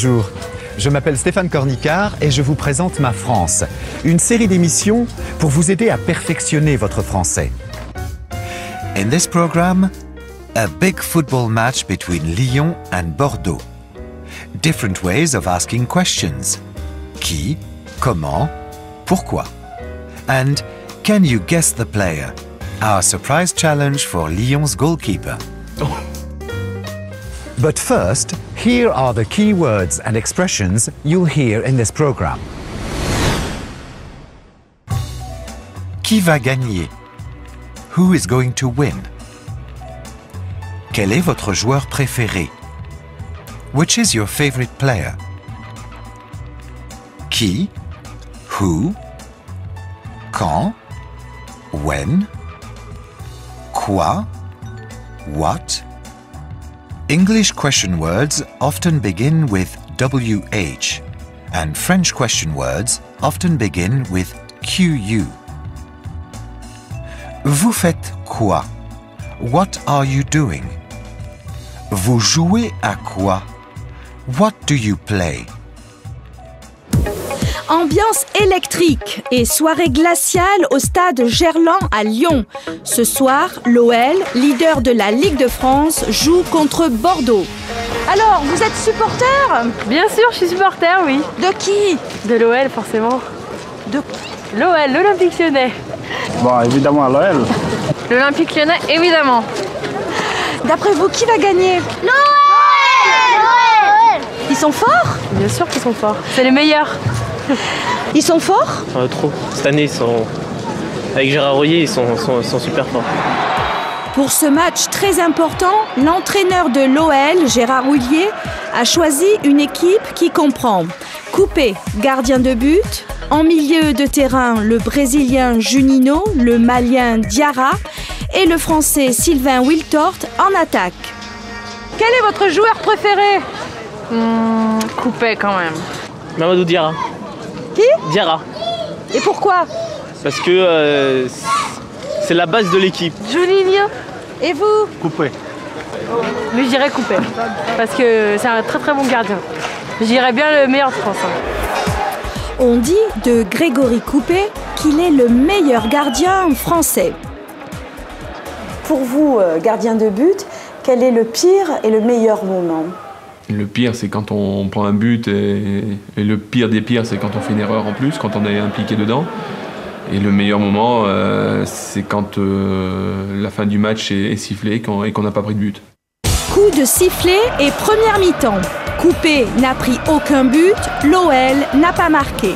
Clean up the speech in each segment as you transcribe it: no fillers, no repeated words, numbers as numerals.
Bonjour, je m'appelle Stéphane Cornicard et je vous présente Ma France, une série d'émissions pour vous aider à perfectionner votre français. In this program, a big football match between Lyon and Bordeaux. Different ways of asking questions. Qui, comment, pourquoi? And can you guess the player? Our surprise challenge for Lyon's goalkeeper. But first, here are the key words and expressions you'll hear in this program. Qui va gagner? Who is going to win? Quel est votre joueur préféré? Which is your favorite player? Qui? Who? Quand? When? Quoi? What? English question words often begin with WH, and French question words often begin with QU. Vous faites quoi? What are you doing? Vous jouez à quoi? What do you play? Ambiance électrique et soirée glaciale au stade Gerland à Lyon. Ce soir, l'OL, leader de la Ligue de France, joue contre Bordeaux. Alors, vous êtes supporter? Bien sûr, je suis supporter, oui. De qui? De l'OL, forcément. De L'OL, l'Olympique Lyonnais. Bon, évidemment, l'OL. L'Olympique Lyonnais, évidemment. D'après vous, qui va gagner? L'OL! Ils sont forts? Bien sûr qu'ils sont forts. C'est les meilleurs. Ils sont forts? Trop. Cette année, avec Gérard Rouillet, ils sont super forts. Pour ce match très important, l'entraîneur de l'OL, Gérard Houllier, a choisi une équipe qui comprend Coupé, gardien de but, en milieu de terrain, le Brésilien Juninho, le Malien Diarra et le Français Sylvain Wiltord en attaque. Quel est votre joueur préféré? Coupé quand même. Mamadou Diarra. Qui? Diarra. Et pourquoi? Parce que c'est la base de l'équipe. Juninho. Et vous? Coupé. Mais je dirais Coupé. Parce que c'est un très très bon gardien. Je dirais bien le meilleur de France. On dit de Grégory Coupé qu'il est le meilleur gardien français. Pour vous, gardien de but, quel est le pire et le meilleur moment? Le pire, c'est quand on prend un but et le pire des pires, c'est quand on fait une erreur en plus, quand on est impliqué dedans. Et le meilleur moment, c'est quand la fin du match est sifflée et qu'on n'a pas pris de but. Coup de sifflet et première mi-temps. Coupé n'a pris aucun but, l'OL n'a pas marqué.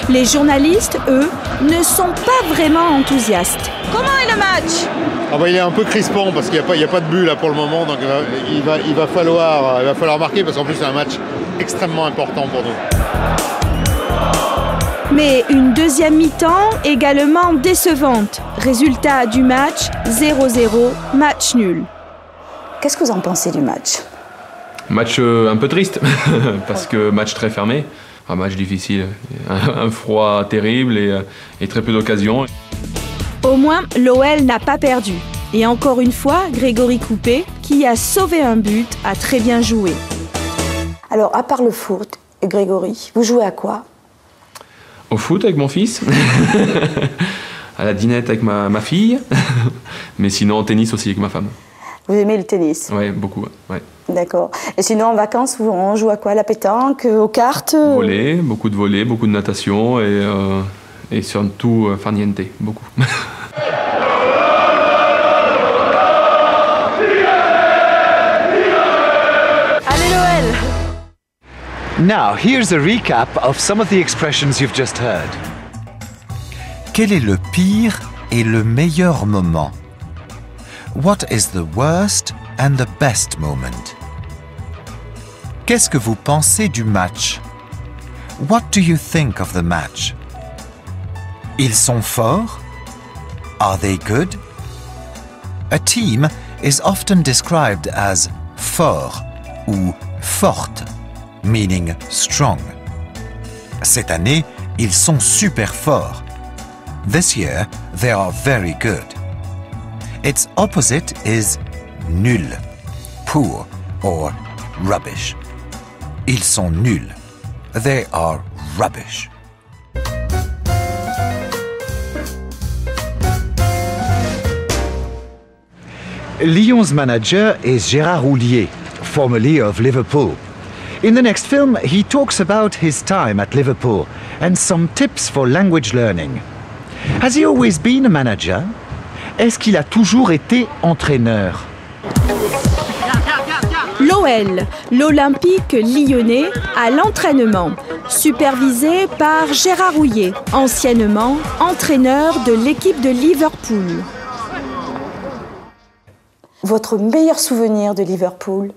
Les journalistes, eux, ne sont pas vraiment enthousiastes. Comment est le match? Il est un peu crispant parce qu'il n'y a pas de but là pour le moment, donc il va falloir marquer parce qu'en plus c'est un match extrêmement important pour nous. Mais une deuxième mi-temps également décevante. Résultat du match, 0-0, match nul. Qu'est-ce que vous en pensez du match? Match un peu triste, parce que match très fermé, un match difficile, un froid terrible et très peu d'occasions. Au moins, l'OL n'a pas perdu. Et encore une fois, Grégory Coupé, qui a sauvé un but, a très bien joué. Alors, à part le foot, Grégory, vous jouez à quoi? Au foot avec mon fils, à la dinette avec ma fille, mais sinon au tennis aussi avec ma femme. Vous aimez le tennis? Oui, beaucoup. Ouais. D'accord. Et sinon, en vacances, on joue à quoi? La pétanque, aux cartes? Volley, beaucoup de natation et surtout farniente, beaucoup. Allez l'OL! Now, here's a recap of some of the expressions you've just heard. Quel est le pire et le meilleur moment? What is the worst and the best moment? Qu'est-ce que vous pensez du match? What do you think of the match? Ils sont forts? Are they good? A team is often described as fort ou forte, meaning strong. Cette année, ils sont super forts. This year, they are very good. Its opposite is nul, poor or rubbish. Ils sont nuls. They are rubbish. Lyon's manager is Gérard Houllier, formerly of Liverpool. In the next film, he talks about his time at Liverpool and some tips for language learning. Has he always been a manager? Est-ce qu'il a toujours été entraîneur? L'OL, l'Olympique lyonnais, à l'entraînement, supervisé par Gérard Houllier, anciennement entraîneur de l'équipe de Liverpool. Votre meilleur souvenir de Liverpool?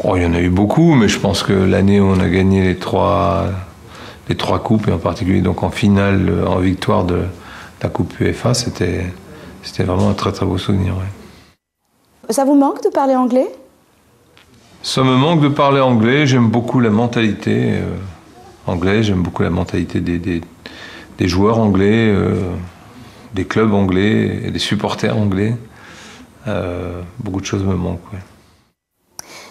Oh, il y en a eu beaucoup, mais je pense que l'année où on a gagné les trois coupes, et en particulier donc en finale, en victoire de la Coupe UEFA, c'était vraiment un très très beau souvenir. Ouais. Ça vous manque de parler anglais? Ça me manque de parler anglais. J'aime beaucoup la mentalité anglaise. J'aime beaucoup la mentalité des joueurs anglais, des clubs anglais, et des supporters anglais. Beaucoup de choses me manquent. Ouais.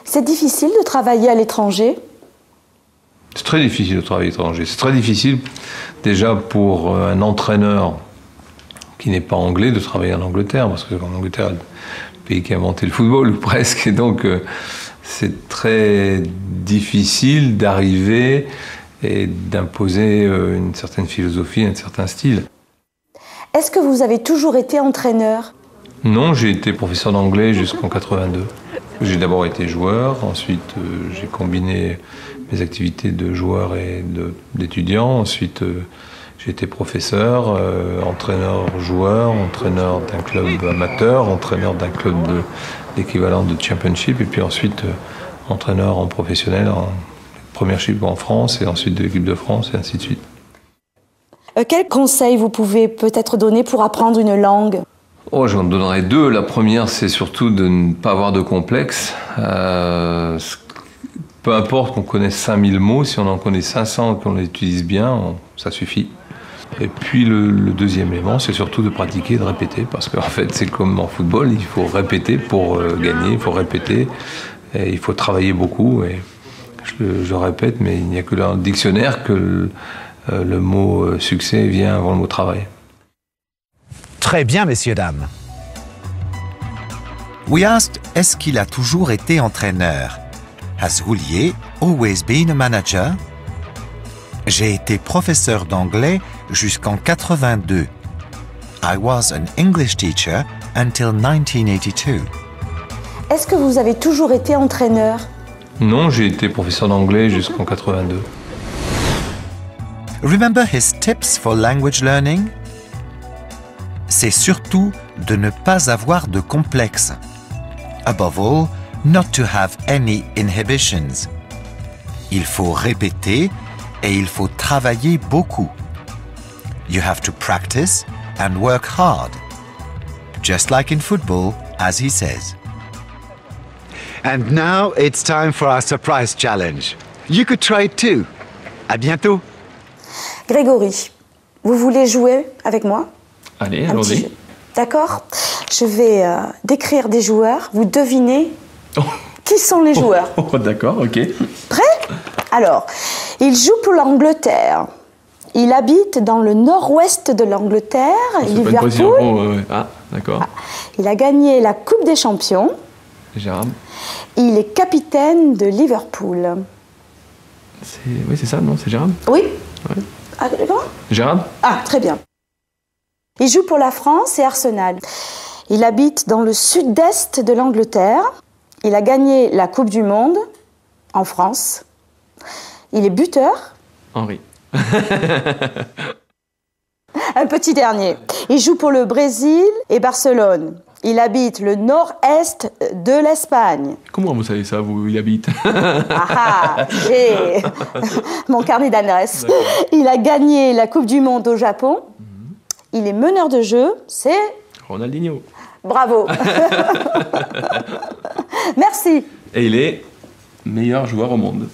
C'est difficile de travailler à l'étranger? C'est très difficile de travailler à l'étranger. C'est très difficile déjà pour un entraîneur qui n'est pas anglais de travailler en Angleterre, parce qu'en Angleterre, le pays qui a inventé le football, ou presque, et donc c'est très difficile d'arriver et d'imposer une certaine philosophie, un certain style. Est-ce que vous avez toujours été entraîneur? Non, j'ai été professeur d'anglais jusqu'en 82. J'ai d'abord été joueur, ensuite j'ai combiné mes activités de joueur et d'étudiant. Ensuite j'ai été professeur, entraîneur-joueur, entraîneur d'un club amateur, entraîneur d'un club d'équivalent de championship, et puis ensuite entraîneur en professionnel, en premiership en France, et ensuite de l'équipe de France, et ainsi de suite. Quels conseils vous pouvez peut-être donner pour apprendre une langue? Oh, j'en donnerai deux. La première, c'est surtout de ne pas avoir de complexe. Peu importe qu'on connaisse 5000 mots, si on en connaît 500 et qu'on les utilise bien, ça suffit. Et puis le deuxième élément, c'est surtout de pratiquer et de répéter, parce qu'en fait, c'est comme en football, il faut répéter pour gagner, il faut répéter, et il faut travailler beaucoup. Et je répète, mais il n'y a que dans le dictionnaire que le mot succès vient avant le mot travail. Très bien, messieurs, dames. We asked, est-ce qu'il a toujours été entraîneur? Has Houllier always been a manager? J'ai été professeur d'anglais jusqu'en 82. I was an English teacher until 1982. Est-ce que vous avez toujours été entraîneur? Non, j'ai été professeur d'anglais jusqu'en 82. Remember his tips for language learning? C'est surtout de ne pas avoir de complexe. Above all, not to have any inhibitions. Il faut répéter et il faut travailler beaucoup. You have to practice and work hard. Just like in football, as he says. And now it's time for our surprise challenge. You could try it too. À bientôt. Grégory, vous voulez jouer avec moi? Allez, allons-y. D'accord. Je vais décrire des joueurs. Vous devinez qui sont les joueurs. D'accord, ok. Prêt? Alors, il joue pour l'Angleterre. Il habite dans le nord-ouest de l'Angleterre, Liverpool. Ah, d'accord. Ah. Il a gagné la Coupe des Champions. Gérard. Il est capitaine de Liverpool. Oui, c'est ça, non? C'est Gérard? Oui. Ouais. Ah, comment? Gérard? Ah, très bien. Il joue pour la France et Arsenal. Il habite dans le sud-est de l'Angleterre. Il a gagné la Coupe du Monde en France. Il est buteur. Henri. Un petit dernier. Il joue pour le Brésil et Barcelone. Il habite le nord-est de l'Espagne. Comment vous savez ça, vous, il habite? J'ai mon carnet d'adresse. Il a gagné la Coupe du Monde au Japon. Il est meneur de jeu, c'est... Ronaldinho. Bravo. Merci. Et il est meilleur joueur au monde.